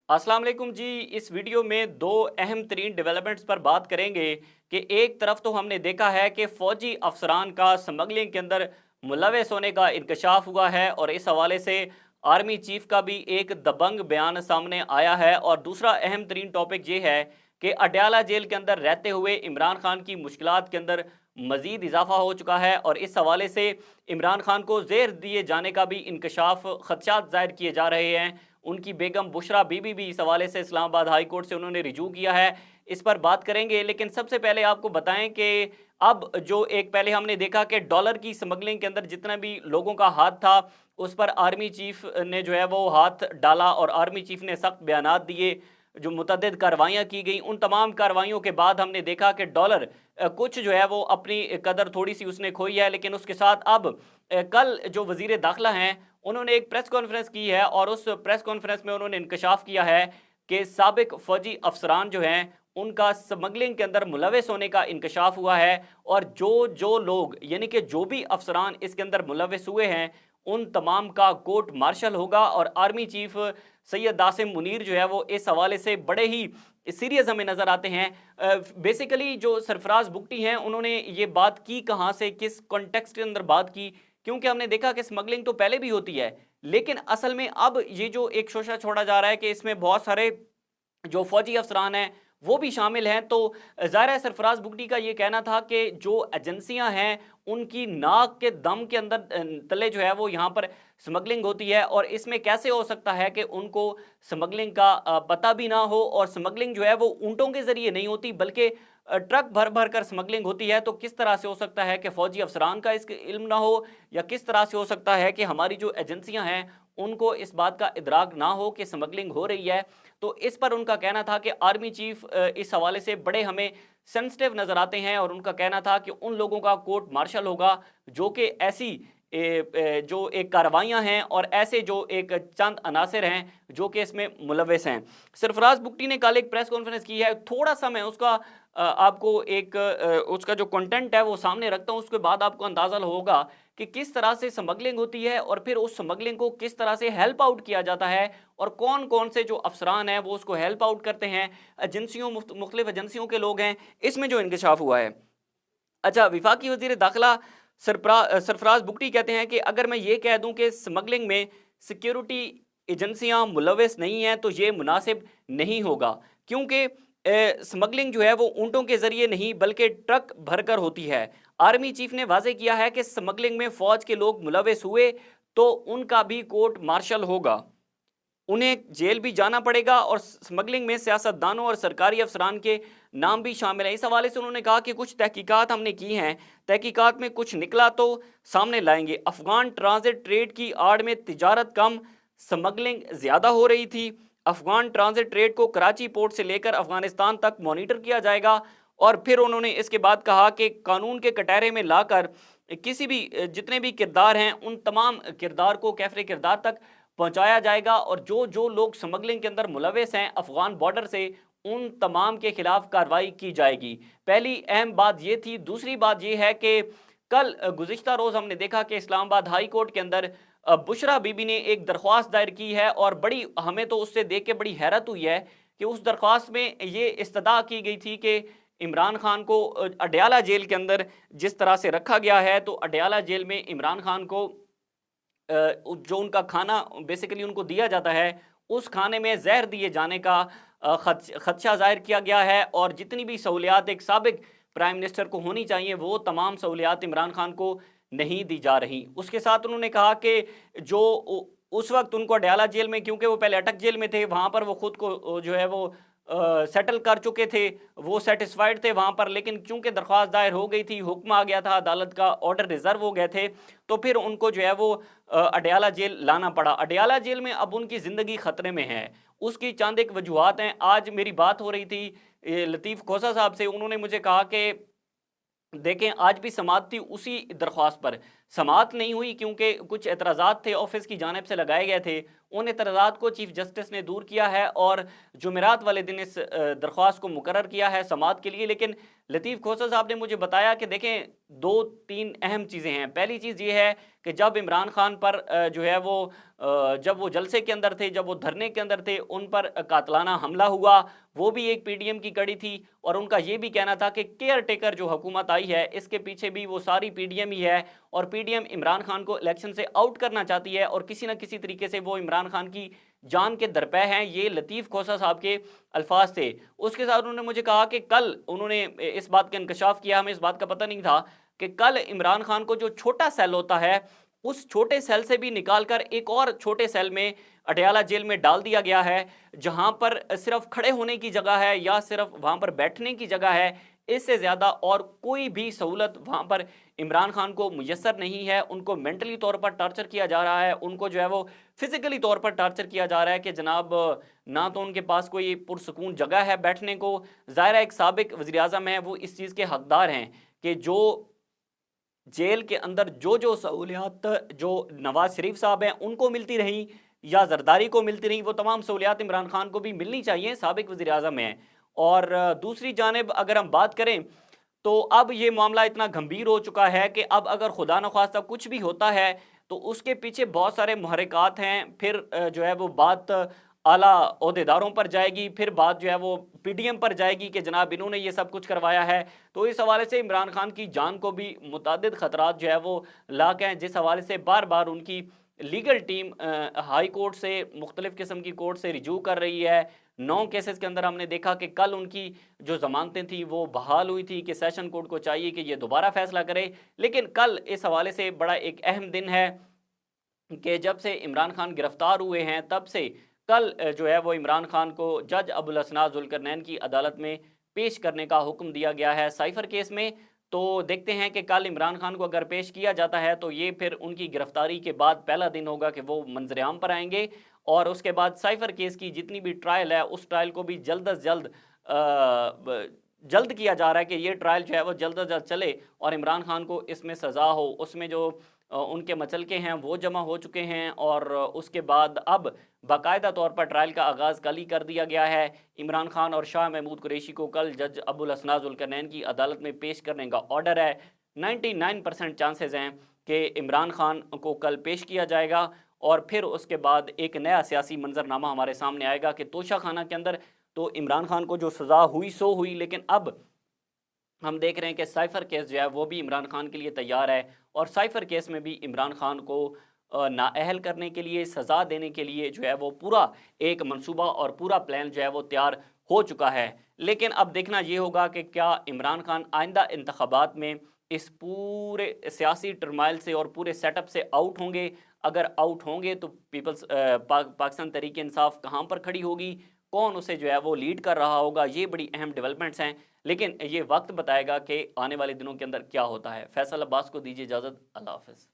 अस्सलाम वालेकुम जी। इस वीडियो में दो अहम तरीन डेवलपमेंट्स पर बात करेंगे कि एक तरफ तो हमने देखा है कि फ़ौजी अफसरान का स्मगलिंग के अंदर मुलविस होने का इंकशाफ हुआ है और इस हवाले से आर्मी चीफ का भी एक दबंग बयान सामने आया है। और दूसरा अहम तरीन टॉपिक ये है कि अडयाला जेल के अंदर रहते हुए इमरान खान की मुश्किलात के अंदर मज़ीद इजाफा हो चुका है और इस हवाले से इमरान खान को ज़ेर दिए जाने का भी इंकशाफ खदशात ज़ाहिर किए जा रहे हैं। उनकी बेगम बुशरा बीबी भी इस हवाले से इस्लामाबाद हाई कोर्ट से उन्होंने रिजू किया है। इस पर बात करेंगे, लेकिन सबसे पहले आपको बताएं कि अब जो एक पहले हमने देखा कि डॉलर की स्मगलिंग के अंदर जितना भी लोगों का हाथ था उस पर आर्मी चीफ ने जो है वो हाथ डाला और आर्मी चीफ ने सख्त बयानात दिए। जो मुतअद्दिद कार्रवाइयाँ की गई, उन तमाम कार्रवाइयों के बाद हमने देखा कि डॉलर कुछ जो है वो अपनी कदर थोड़ी सी उसने खोई है। लेकिन उसके साथ अब कल जो वजीर दाखिला हैं उन्होंने एक प्रेस कॉन्फ्रेंस की है और उस प्रेस कॉन्फ्रेंस में उन्होंने इंकशाफ किया है कि साबिक फौजी अफसरान जो हैं उनका स्मगलिंग के अंदर मुलविस होने का इंकशाफ हुआ है। और जो जो लोग यानी कि जो भी अफसरान इसके अंदर मुलविस हुए हैं उन तमाम का कोर्ट मार्शल होगा। और आर्मी चीफ सैयद दासिम मुनीर जो है वो इस हवाले से बड़े ही सीरियस हमें नज़र आते हैं। बेसिकली जो सरफराज बुगटी हैं उन्होंने ये बात की कहाँ से, किस कॉन्टेक्स्ट के अंदर बात की, क्योंकि हमने देखा कि स्मगलिंग तो पहले भी होती है लेकिन असल में अब ये जो एक शोशा छोड़ा जा रहा है कि इसमें बहुत सारे जो फौजी अफसरान हैं वो भी शामिल हैं। तो ज़ाहिर है सरफराज बुगटी का ये कहना था कि जो एजेंसियां हैं उनकी नाक के दम के अंदर तले जो है वो यहाँ पर स्मगलिंग होती है और इसमें कैसे हो सकता है कि उनको स्मगलिंग का पता भी ना हो। और स्मगलिंग जो है वो ऊँटों के ज़रिए नहीं होती बल्कि ट्रक भर भर कर स्मगलिंग होती है। तो किस तरह से हो सकता है कि फ़ौजी अफसरान का इसका इल्म ना हो, या किस तरह से हो सकता है कि हमारी जो एजेंसियां हैं उनको इस बात का इदराक ना हो कि स्मगलिंग हो रही है। तो इस पर उनका कहना था कि आर्मी चीफ इस हवाले से बड़े हमें सेंसिटिव नज़र आते हैं और उनका कहना था कि उन लोगों का कोर्ट मार्शल होगा जो कि ऐसी जो एक कार्रवाइयाँ हैं और ऐसे जो एक चंद अनासिर हैं जो कि इसमें मुलविस हैं। सरफराज बुगटी ने कल एक प्रेस कॉन्फ्रेंस की है, थोड़ा सा मैं उसका आपको एक उसका जो कंटेंट है वो सामने रखता हूँ, उसके बाद आपको अंदाज़ा होगा कि किस तरह से स्मगलिंग होती है और फिर उस स्मगलिंग को किस तरह से हेल्प आउट किया जाता है और कौन कौन से जो अफसरान हैं वो उसको हेल्प आउट करते हैं, एजेंसियों मुख्तलिफ एजेंसियों के लोग हैं, इसमें जो इंकशाफ हुआ है। अच्छा, विफाकी वज़ीर दाखिला सरफराज बुगटी कहते हैं कि अगर मैं ये कह दूं कि स्मगलिंग में सिक्योरिटी एजेंसियां मुलविस नहीं हैं तो ये मुनासिब नहीं होगा, क्योंकि स्मगलिंग जो है वो ऊँटों के ज़रिए नहीं बल्कि ट्रक भरकर होती है। आर्मी चीफ ने वाजे किया है कि स्मगलिंग में फ़ौज के लोग मुलविस हुए तो उनका भी कोर्ट मार्शल होगा, उन्हें जेल भी जाना पड़ेगा और स्मगलिंग में सियासतदानों और सरकारी अफसरान के नाम भी शामिल हैं। इस हवाले से उन्होंने कहा कि कुछ तहकीकात हमने की हैं, तहकीकात में कुछ निकला तो सामने लाएंगे। अफगान ट्रांजिट ट्रेड की आड़ में तिजारत कम, स्मगलिंग ज़्यादा हो रही थी। अफगान ट्रांजिट ट्रेड को कराची पोर्ट से लेकर अफगानिस्तान तक मॉनिटर किया जाएगा। और फिर उन्होंने इसके बाद कहा कि कानून के कटहरे में लाकर किसी भी जितने भी किरदार हैं उन तमाम किरदार को कैफरे किरदार तक पहुंचाया जाएगा और जो जो लोग स्मगलिंग के अंदर मुलविस हैं अफगान बॉर्डर से उन तमाम के खिलाफ कार्रवाई की जाएगी। पहली अहम बात ये थी। दूसरी बात ये है कि कल गुज़िश्ता रोज़ हमने देखा कि इस्लामाबाद हाई कोर्ट के अंदर बुशरा बीबी ने एक दरख्वास्त दायर की है और बड़ी हमें तो उससे देख के बड़ी हैरत हुई है कि उस दरख्वास्त में ये इस्तदा की गई थी कि इमरान खान को अडयाला जेल के अंदर जिस तरह से रखा गया है तो अडयाला जेल में इमरान खान को जो उनका खाना बेसिकली उनको दिया जाता है उस खाने में जहर दिए जाने का खदशा जाहिर किया गया है। और जितनी भी सहूलियात एक साबिक प्राइम मिनिस्टर को होनी चाहिए वो तमाम सहूलियात इमरान खान को नहीं दी जा रही। उसके साथ उन्होंने कहा कि जो उस वक्त उनको अडयाला जेल में, क्योंकि वो पहले अटक जेल में थे, वहाँ पर वो खुद को जो है वो सेटल कर चुके थे, वो सेटिस्फाइड थे वहाँ पर, लेकिन चूंकि दरख्वास्त दायर हो गई थी, हुक्म आ गया था, अदालत का ऑर्डर रिजर्व हो गए थे, तो फिर उनको जो है वो अडयाला जेल लाना पड़ा। अडयाला जेल में अब उनकी ज़िंदगी ख़तरे में है। उसकी चंद एक वजूहत हैं। आज मेरी बात हो रही थी लतीफ़ खोसा साहब से, उन्होंने मुझे कहा कि देखें आज भी समात थी उसी दरख्वास्त पर। समाअत नहीं हुई क्योंकि कुछ एतराज़ात थे ऑफिस की जानिब से लगाए गए थे। उन एतराज़ात को चीफ जस्टिस ने दूर किया है और जुमेरात वाले दिन इस दरख्वास्त को मुकर्रर किया है समाअत के लिए। लेकिन लतीफ़ खोसर साहब ने मुझे बताया कि देखें 2-3 अहम चीज़ें हैं। पहली चीज़ ये है कि जब इमरान खान पर जो है वो जब वो जलसे के अंदर थे, जब वो धरने के अंदर थे, उन पर कातलाना हमला हुआ, वो भी एक पीडीएम की कड़ी थी। और उनका ये भी कहना था कि केयर टेकर जो हुकूमत आई है इसके पीछे भी वो सारी पीडीएम ही है और पीडीएम इमरान खान को इलेक्शन से आउट करना चाहती है और किसी न किसी तरीके से वो इमरान खान की जान के दरपे हैं। ये लतीफ़ खोसा साहब के अल्फाज थे। उसके साथ उन्होंने मुझे कहा कि कल उन्होंने इस बात का इंकशाफ किया, हमें इस बात का पता नहीं था कि कल इमरान खान को जो छोटा सेल होता है उस छोटे सेल से भी निकालकर एक और छोटे सेल में अडयाला जेल में डाल दिया गया है, जहां पर सिर्फ खड़े होने की जगह है या सिर्फ वहां पर बैठने की जगह है। इससे ज़्यादा और कोई भी सहूलत वहां पर इमरान खान को मुयस्सर नहीं है। उनको मेंटली तौर पर टार्चर किया जा रहा है, उनको जो है वो फिजिकली तौर पर टार्चर किया जा रहा है कि जनाब ना तो उनके पास कोई पुरसकून जगह है बैठने को। ज़ाहिर है एक साबिक वज़ीर आज़म है, वो इस चीज़ के हकदार हैं कि जो जेल के अंदर जो जो सहूलियात जो नवाज शरीफ साहब हैं उनको मिलती रही या जरदारी को मिलती रही, वो तमाम सहूलियात इमरान खान को भी मिलनी चाहिए, साबिक वज़ीर आज़म हैं। और दूसरी जानिब अगर हम बात करें तो अब ये मामला इतना गंभीर हो चुका है कि अब अगर खुदा न खास्ता कुछ भी होता है तो उसके पीछे बहुत सारे मुहर्रिकात हैं। फिर जो है वो बात आला ओहदेदारों पर जाएगी, फिर बात जो है वो पीडीएम पर जाएगी कि जनाब इन्होंने ये सब कुछ करवाया है। तो इस हवाले से इमरान खान की जान को भी मुतअद्दिद ख़तरात जो है वो लाक हैं, जिस हवाले से बार बार उनकी लीगल टीम हाई कोर्ट से मुख्तलिफ़ किस्म की कोर्ट से रिजू कर रही है। 9 केसेस के अंदर हमने देखा कि कल उनकी जो ज़मानतें थी वो बहाल हुई थी कि सेशन कोर्ट को चाहिए कि ये दोबारा फैसला करे। लेकिन कल इस हवाले से बड़ा एक अहम दिन है कि जब से इमरान खान गिरफ्तार हुए हैं तब से कल जो है वो इमरान खान को जज अबुल हसनात जुल्करनैन की अदालत में पेश करने का हुक्म दिया गया है साइफर केस में। तो देखते हैं कि कल इमरान खान को अगर पेश किया जाता है तो ये फिर उनकी गिरफ्तारी के बाद पहला दिन होगा कि वो मंजर-ए-आम पर आएंगे और उसके बाद साइफर केस की जितनी भी ट्रायल है उस ट्रायल को भी जल्द अज जल्द जल्द किया जा रहा है कि ये ट्रायल जो है वो जल्द अज जल्द चले और इमरान खान को इसमें सज़ा हो। उसमें जो उनके मचलके हैं वो जमा हो चुके हैं और उसके बाद अब बाकायदा तौर पर ट्रायल का आगाज़ कल ही कर दिया गया है। इमरान खान और शाह महमूद कुरैशी को कल जज अबुल हसनात जुल्करनैन की अदालत में पेश करने का ऑर्डर है। 99% चांसेस हैं कि इमरान खान को कल पेश किया जाएगा और फिर उसके बाद एक नया सियासी मंजरनामा हमारे सामने आएगा कि तोशा खाना के अंदर तो इमरान खान को जो सज़ा हुई सो हुई, लेकिन अब हम देख रहे हैं कि साइफर केस जो है वो भी इमरान खान के लिए तैयार है और साइफर केस में भी इमरान खान को नाअहल करने के लिए, सज़ा देने के लिए जो है वो पूरा एक मंसूबा और पूरा प्लान जो है वो तैयार हो चुका है। लेकिन अब देखना ये होगा कि क्या इमरान खान आइंदा इंतखाबात में इस पूरे सियासी टर्माइल से और पूरे सेटअप से आउट होंगे। अगर आउट होंगे तो पीपल्स पाकिस्तान तहरीक इंसाफ कहाँ पर खड़ी होगी, कौन उसे जो है वो लीड कर रहा होगा, ये बड़ी अहम डेवलपमेंट्स हैं। लेकिन ये वक्त बताएगा कि आने वाले दिनों के अंदर क्या होता है। फैसल अब्बास को दीजिए इजाज़त। अल्लाह हाफ़िज़।